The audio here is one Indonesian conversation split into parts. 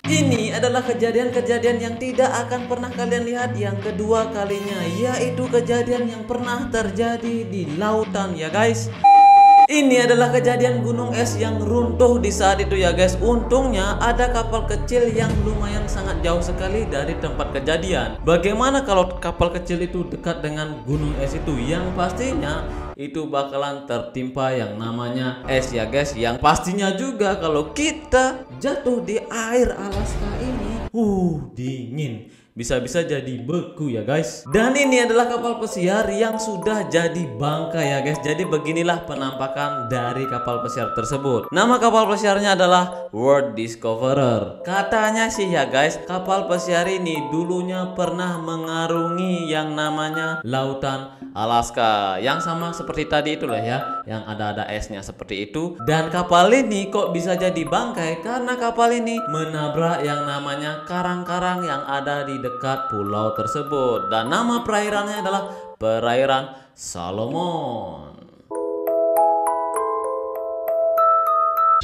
Ini adalah kejadian-kejadian yang tidak akan pernah kalian lihat yang kedua kalinya, yaitu kejadian yang pernah terjadi di lautan ya guys. Ini adalah kejadian gunung es yang runtuh di saat itu ya guys. Untungnya ada kapal kecil yang lumayan sangat jauh sekali dari tempat kejadian. Bagaimana kalau kapal kecil itu dekat dengan gunung es itu? Yang pastinya itu bakalan tertimpa yang namanya es ya guys. Yang pastinya juga kalau kita jatuh di air Alaska ini, dingin, bisa-bisa jadi beku ya guys. Dan ini adalah kapal pesiar yang sudah jadi bangkai ya guys. Jadi beginilah penampakan dari kapal pesiar tersebut. Nama kapal pesiarnya adalah World Discoverer. Katanya sih ya guys, kapal pesiar ini dulunya pernah mengarungi yang namanya lautan Alaska, yang sama seperti tadi itulah ya, yang ada esnya seperti itu. Dan kapal ini kok bisa jadi bangkai? Karena kapal ini menabrak yang namanya karang-karang yang ada di dekat pulau tersebut. Dan nama perairannya adalah perairan Salomon.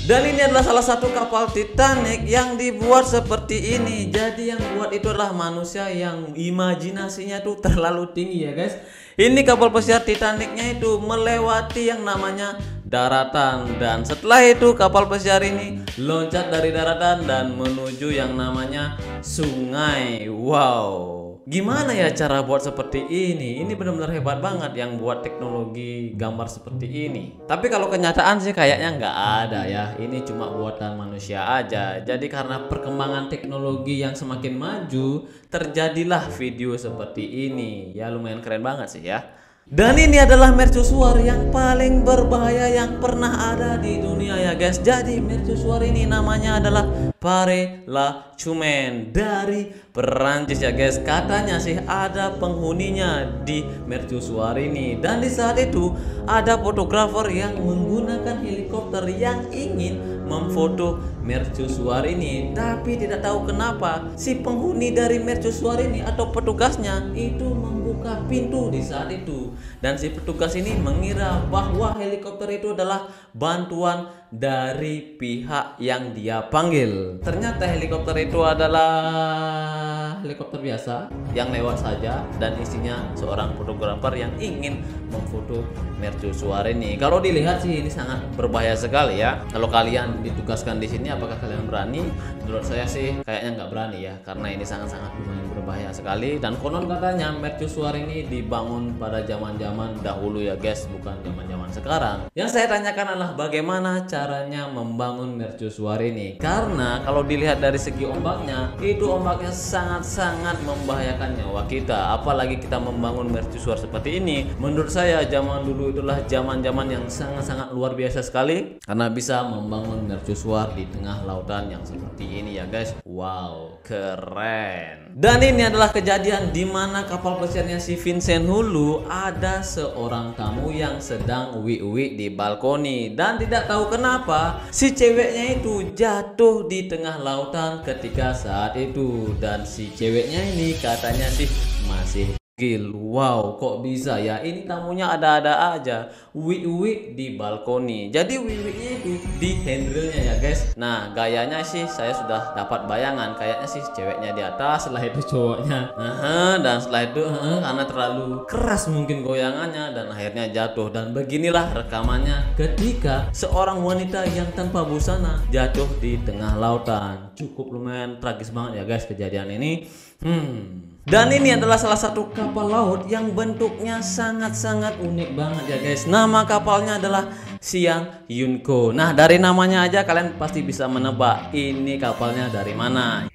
Dan ini adalah salah satu kapal Titanic yang dibuat seperti ini. Jadi yang buat itu adalah manusia yang imajinasinya tuh terlalu tinggi ya guys. Ini kapal pesiar Titanicnya itu melewati yang namanya daratan. Dan setelah itu kapal pesiar ini loncat dari daratan dan menuju yang namanya sungai. Wow, gimana ya cara buat seperti ini? Ini benar-benar hebat banget yang buat teknologi gambar seperti ini. Tapi kalau kenyataan sih kayaknya nggak ada ya. Ini cuma buatan manusia aja. Jadi karena perkembangan teknologi yang semakin maju, terjadilah video seperti ini. Ya lumayan keren banget sih ya. Dan ini adalah mercusuar yang paling berbahaya yang pernah ada di dunia ya guys. Jadi mercusuar ini namanya adalah Pare La Cumen dari Perancis ya guys. Katanya sih ada penghuninya di mercusuar ini. Dan di saat itu ada fotografer yang menggunakan helikopter yang ingin memfoto mercusuar ini. Tapi tidak tahu kenapa si penghuni dari mercusuar ini atau petugasnya itu membuka pintu di saat itu. Dan si petugas ini mengira bahwa helikopter itu adalah bantuan dari pihak yang dia panggil. Ternyata helikopter itu adalah helikopter biasa yang lewat saja dan isinya seorang fotografer yang ingin memfoto mercusuar ini. Kalau dilihat sih ini sangat berbahaya sekali ya. Kalau kalian ditugaskan di sini, apakah kalian berani? Menurut saya sih kayaknya nggak berani ya, karena ini sangat-sangat berbahaya sekali. Dan konon katanya mercusuar ini dibangun pada zaman-zaman dahulu ya guys, bukan zaman-zaman sekarang. Yang saya tanyakan adalah bagaimana caranya membangun mercusuar ini, karena kalau dilihat dari segi ombaknya, itu ombaknya sangat-sangat membahayakan nyawa kita. Apalagi kita membangun mercusuar seperti ini. Menurut saya zaman dulu itulah zaman-zaman yang sangat-sangat luar biasa sekali, karena bisa membangun mercusuar di tengah lautan yang seperti ini ya guys. Wow, keren. Dan ini adalah kejadian di mana kapal pesiarnya si Vincent Hulu ada seorang tamu yang sedang uwi-uwi di balkoni. Dan tidak tahu kenapa si ceweknya itu jatuh di tengah lautan ketika saat itu. Dan si ceweknya ini katanya sih masih gil. Wow, kok bisa ya? Ini tamunya ada-ada aja, uwi-uwi di balkoni. Jadi uwi-uwinya itu di handle-nya ya guys. Nah, gayanya sih saya sudah dapat bayangan. Kayaknya sih ceweknya di atas, setelah itu cowoknya. Dan setelah itu karena terlalu keras mungkin goyangannya dan akhirnya jatuh. Dan beginilah rekamannya ketika seorang wanita yang tanpa busana jatuh di tengah lautan. Cukup lumayan tragis banget ya guys kejadian ini. Dan ini adalah salah satu kapal laut yang bentuknya sangat-sangat unik banget ya guys. Nama kapalnya adalah Siang Yunko. Nah, dari namanya aja kalian pasti bisa menebak ini kapalnya dari mana.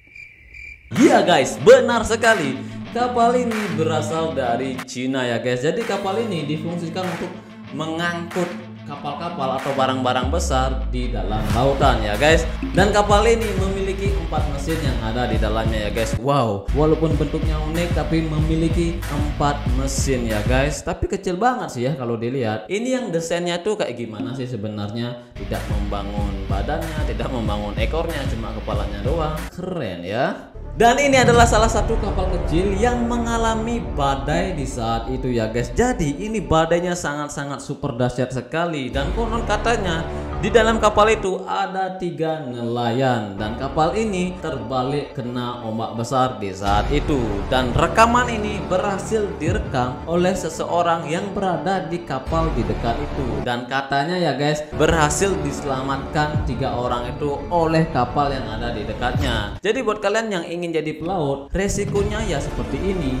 Iya guys, benar sekali. Kapal ini berasal dari Cina ya guys. Jadi kapal ini difungsikan untuk mengangkut kapal-kapal atau barang-barang besar di dalam lautan ya guys. Dan kapal ini memiliki 4 mesin yang ada di dalamnya ya guys. Wow, walaupun bentuknya unik tapi memiliki 4 mesin ya guys. Tapi kecil banget sih ya kalau dilihat. Ini yang desainnya tuh kayak gimana sih sebenarnya? Tidak membangun badannya, tidak membangun ekornya, cuma kepalanya doang. Keren ya. Dan ini adalah salah satu kapal kecil yang mengalami badai di saat itu ya guys. Jadi ini badainya sangat-sangat super dahsyat sekali. Dan konon katanya Di dalam kapal itu ada 3 nelayan dan kapal ini terbalik kena ombak besar di saat itu, dan rekaman ini berhasil direkam oleh seseorang yang berada di kapal di dekat itu, dan katanya ya guys, berhasil diselamatkan 3 orang itu oleh kapal yang ada di dekatnya. Jadi buat kalian yang ingin jadi pelaut, resikonya ya seperti ini.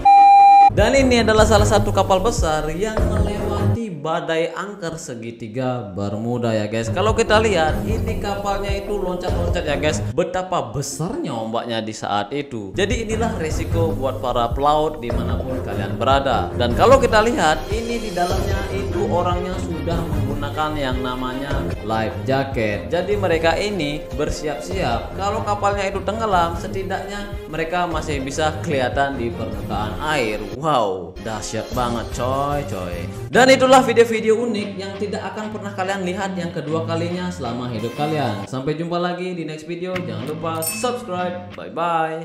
Dan ini adalah salah satu kapal besar yang melewati badai angker segitiga Bermuda ya guys. Kalau kita lihat ini kapalnya itu loncat-loncat ya guys, betapa besarnya ombaknya di saat itu. Jadi inilah resiko buat para pelaut dimanapun kalian berada. Dan kalau kita lihat ini di dalamnya itu orangnya sudah menggunakan yang namanya life jacket. Jadi mereka ini bersiap-siap kalau kapalnya itu tenggelam, setidaknya mereka masih bisa kelihatan di permukaan air. Wow, dahsyat banget coy. Dan itulah video-video unik yang tidak akan pernah kalian lihat yang kedua kalinya selama hidup kalian. Sampai jumpa lagi di next video. Jangan lupa subscribe. Bye bye.